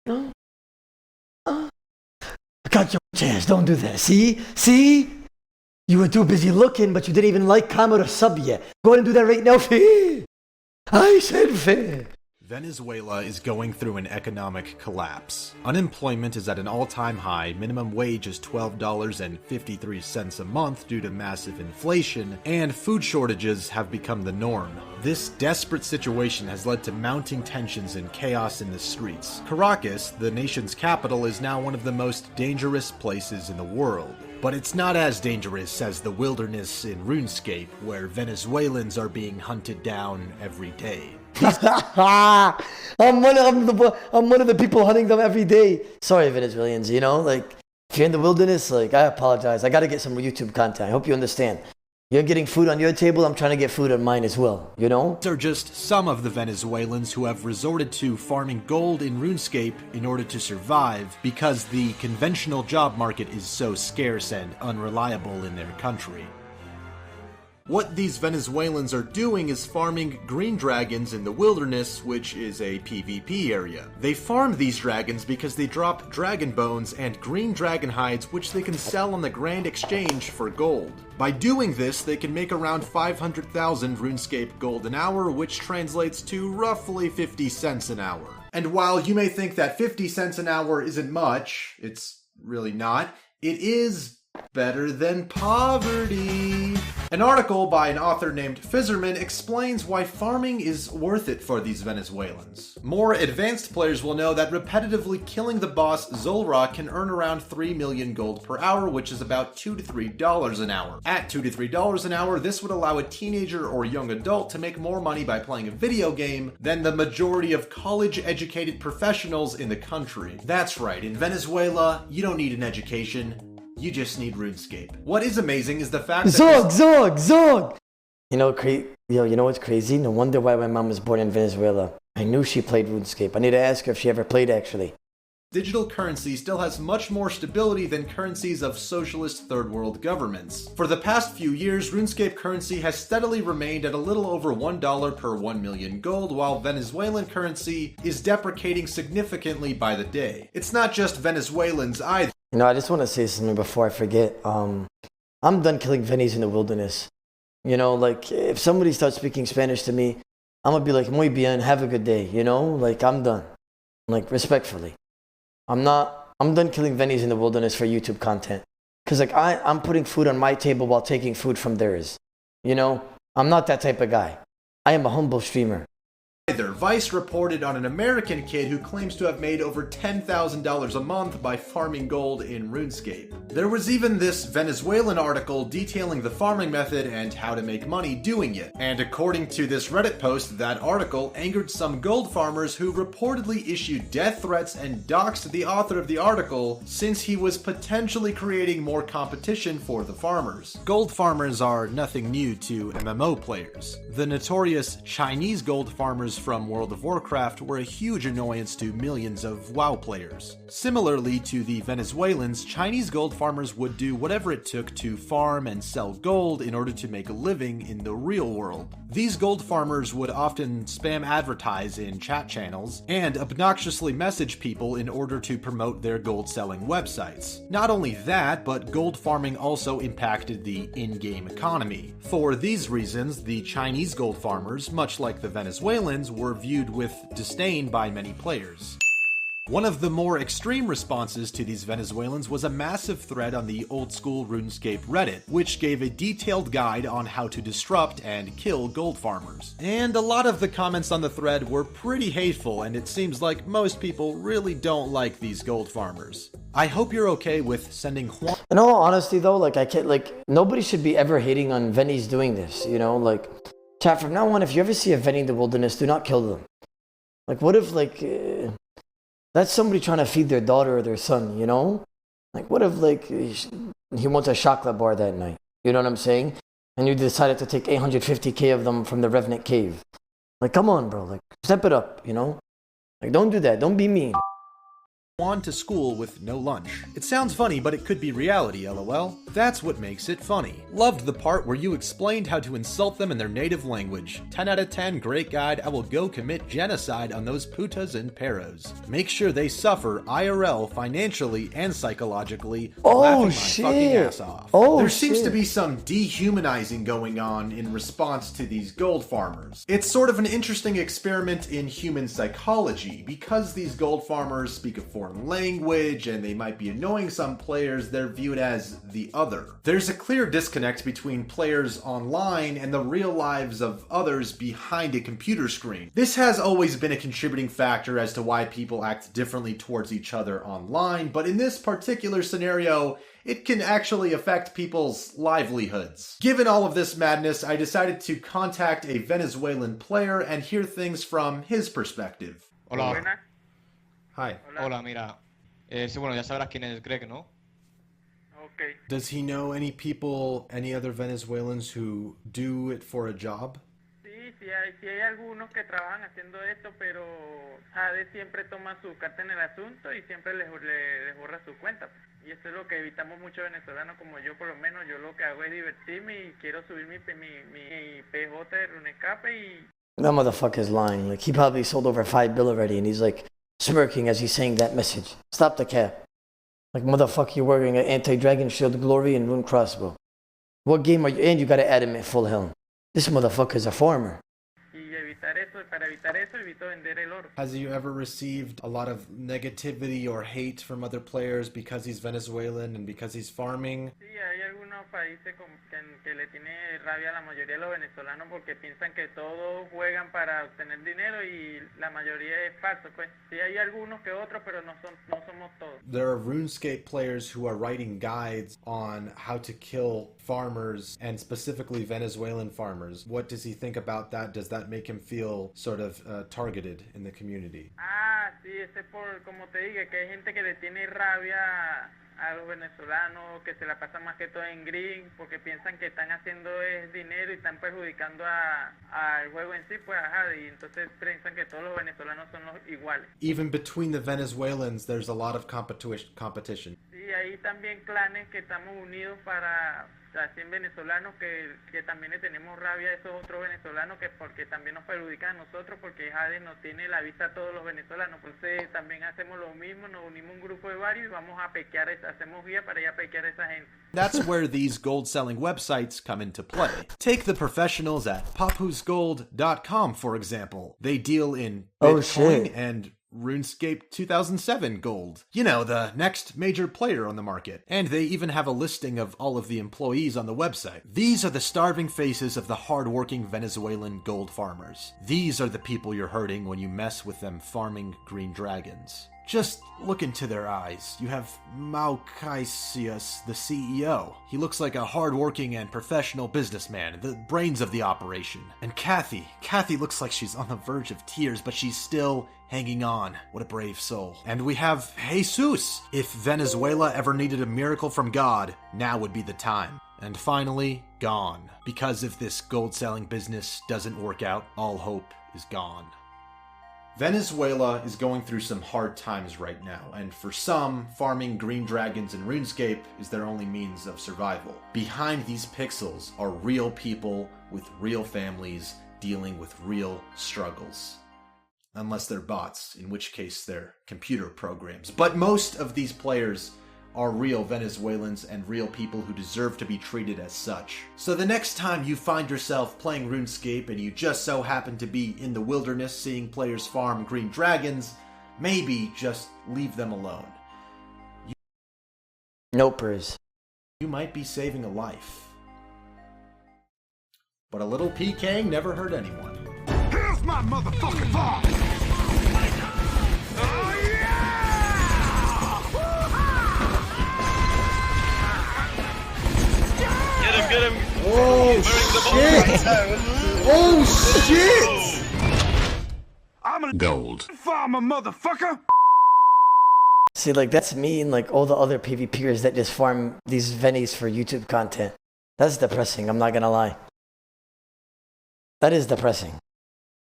No. I got your chance. Don't do that. See? You were too busy looking, but you didn't even like, comment, or sub yet. Go ahead and do that right now, fair. I said fair. Venezuela is going through an economic collapse. Unemployment is at an all-time high, minimum wage is $12.53 a month due to massive inflation, and food shortages have become the norm. This desperate situation has led to mounting tensions and chaos in the streets. Caracas, the nation's capital, is now one of the most dangerous places in the world. But it's not as dangerous as the wilderness in Runescape, where Venezuelans are being hunted down every day. I'm one of the people hunting them every day. Sorry, Venezuelans, you know, like, if you're in the wilderness, like, I apologize. I gotta get some YouTube content. I hope you understand. You're getting food on your table, I'm trying to get food on mine as well, you know? These are just some of the Venezuelans who have resorted to farming gold in Runescape in order to survive because the conventional job market is so scarce and unreliable in their country. What these Venezuelans are doing is farming green dragons in the wilderness, which is a PvP area. They farm these dragons because they drop dragon bones and green dragon hides, which they can sell on the Grand Exchange for gold. By doing this, they can make around 500,000 RuneScape gold an hour, which translates to roughly 50 cents an hour. And while you may think that 50 cents an hour isn't much, it's really not, it is better than poverty. An article by an author named Fizzerman explains why farming is worth it for these Venezuelans. More advanced players will know that repetitively killing the boss Zolra can earn around 3 million gold per hour, which is about $2 to $3 an hour. At $2 to $3 an hour, this would allow a teenager or young adult to make more money by playing a video game than the majority of college-educated professionals in the country. That's right, in Venezuela, you don't need an education. You just need RuneScape. What is amazing is the fact that Zog! You know what's crazy? No wonder why my mom was born in Venezuela. I knew she played RuneScape. I need to ask her if she ever played, actually. digital currency still has much more stability than currencies of socialist third world governments. For the past few years, RuneScape currency has steadily remained at a little over $1 per 1 million gold, while Venezuelan currency is depreciating significantly by the day. It's not just Venezuelans either. You know, I just want to say something before I forget. I'm done killing Venis in the wilderness. You know, like, if somebody starts speaking Spanish to me, I'm gonna be like, muy bien, have a good day, you know? Like, I'm done. Like, respectfully. I'm done killing Venis in the wilderness for YouTube content. Because, like, I'm putting food on my table while taking food from theirs. You know? I'm not that type of guy. I am a humble streamer. Vice reported on an American kid who claims to have made over $10,000 a month by farming gold in RuneScape. There was even this Venezuelan article detailing the farming method and how to make money doing it. And according to this Reddit post, that article angered some gold farmers who reportedly issued death threats and doxed the author of the article since he was potentially creating more competition for the farmers. Gold farmers are nothing new to MMO players. The notorious Chinese gold farmers from World of Warcraft were a huge annoyance to millions of WoW players. Similarly to the Venezuelans, Chinese gold farmers would do whatever it took to farm and sell gold in order to make a living in the real world. These gold farmers would often spam advertise in chat channels and obnoxiously message people in order to promote their gold selling websites. Not only that, but gold farming also impacted the in-game economy. For these reasons, the Chinese gold farmers, much like the Venezuelans, were viewed with disdain by many players. One of the more extreme responses to these Venezuelans was a massive thread on the old school RuneScape Reddit, which gave a detailed guide on how to disrupt and kill gold farmers. And a lot of the comments on the thread were pretty hateful, and it seems like most people really don't like these gold farmers. I hope you're okay with sending Juan. In all honesty though, like, I can't, like, nobody should be ever hating on Venis doing this, you know? Like, chat, from now on, if you ever see a Veni in the wilderness, do not kill them. Like, what if, like, that's somebody trying to feed their daughter or their son, you know? Like, what if, like, he wants a chocolate bar that night? You know what I'm saying? And you decided to take 850k of them from the Revenant Cave. Like, come on, bro. Like, step it up, you know? Like, don't do that. Don't be mean. on to school with no lunch. It sounds funny, but it could be reality, lol. That's what makes it funny. Loved the part where you explained how to insult them in their native language. 10 out of 10, great guide. I will go commit genocide on those putas and peros. Make sure they suffer IRL financially and psychologically, laughing my fucking ass off. There seems to be some dehumanizing going on in response to these gold farmers. It's sort of an interesting experiment in human psychology. Because these gold farmers speak a foreign language and they might be annoying some players, they're viewed as the other. There's a clear disconnect between players online and the real lives of others behind a computer screen. This has always been a contributing factor as to why people act differently towards each other online, but in this particular scenario, it can actually affect people's livelihoods. Given all of this madness, I decided to contact a Venezuelan player and hear things from his perspective. Hola. Hi. Hola, mira. Sí, bueno, ya sabrás quién es Greg, ¿no? Okay. Does he know any people, any other Venezuelans who do it for a job? Sí hay algunos que trabajan haciendo esto, pero Jade siempre toma su carta en el asunto y siempre les borra su cuenta. Y eso es lo que evitamos muchos venezolanos como yo, por lo menos. Yo lo que hago es divertirme y quiero subir mi PJ de Runescape y... That motherfucker's lying. Like, he probably sold over 5 bill already, and he's like smirking as he's saying that message. Stop the cap. Like, motherfucker, you're wearing an anti-dragon shield glory and rune crossbow. What game are you in? You gotta add him at full helm. This motherfucker's a farmer. Para evitar eso, evito vender el oro. Has you ever received a lot of negativity or hate from other players because he's Venezuelan and because he's farming? Sí, hay algunos países que le tiene rabia a la mayoría de los venezolanos porque piensan que todos juegan para obtener dinero y la mayoría es falso, pues. Sí hay algunos que otros, pero no somos todos. There are Runescape players who are writing guides on how to kill farmers and specifically Venezuelan farmers. What does he think about that? Does that make him feel sort of targeted in the community? Sí, ese por, como te dije, que hay gente que le tiene rabia a los venezolanos, que se la pasan más que todo en green, porque piensan que están haciendo es dinero y están perjudicando al juego en sí, pues ajá, y entonces piensan que todos los venezolanos son los iguales. Even between the Venezuelans, there's a lot of competition. Sí, hay también clanes que estamos unidos para... 100 venezolanos que también le tenemos rabia a esos otros venezolanos que porque también nos perjudican a nosotros porque Jade nos tiene la vista a todos los venezolanos, entonces también hacemos lo mismo, nos unimos un grupo de varios y vamos a pequear, hacemos guía para ir a pequear a esa gente. That's where these gold selling websites come into play. Take the professionals at papusgold.com for example. They deal in Bitcoin and Runescape 2007 gold. You know, the next major player on the market. And they even have a listing of all of the employees on the website. These are the starving faces of the hard-working Venezuelan gold farmers. These are the people you're hurting when you mess with them farming green dragons. Just look into their eyes. You have Maucaisius, the CEO. He looks like a hard-working and professional businessman, the brains of the operation. And Kathy looks like she's on the verge of tears, but she's still hanging on. What a brave soul. And we have Jesus. If Venezuela ever needed a miracle from God, now would be the time. And finally, gone. Because if this gold-selling business doesn't work out, all hope is gone. Venezuela is going through some hard times right now, and for some, farming green dragons in Runescape is their only means of survival. Behind these pixels are real people with real families dealing with real struggles. Unless they're bots, in which case they're computer programs. But most of these players are real Venezuelans and real people who deserve to be treated as such. So the next time you find yourself playing RuneScape and you just so happen to be in the wilderness seeing players farm green dragons, maybe just leave them alone. Nopers. You might be saving a life. But a little PKing never hurt anyone. Here's my motherfucking farm! Oh yeah! Get him! Oh shit! Oh shit! I'm a Gold farmer, motherfucker! See, like, that's me and, like, all the other PvPers that just farm these Vennies for YouTube content. That's depressing, I'm not gonna lie. That is depressing.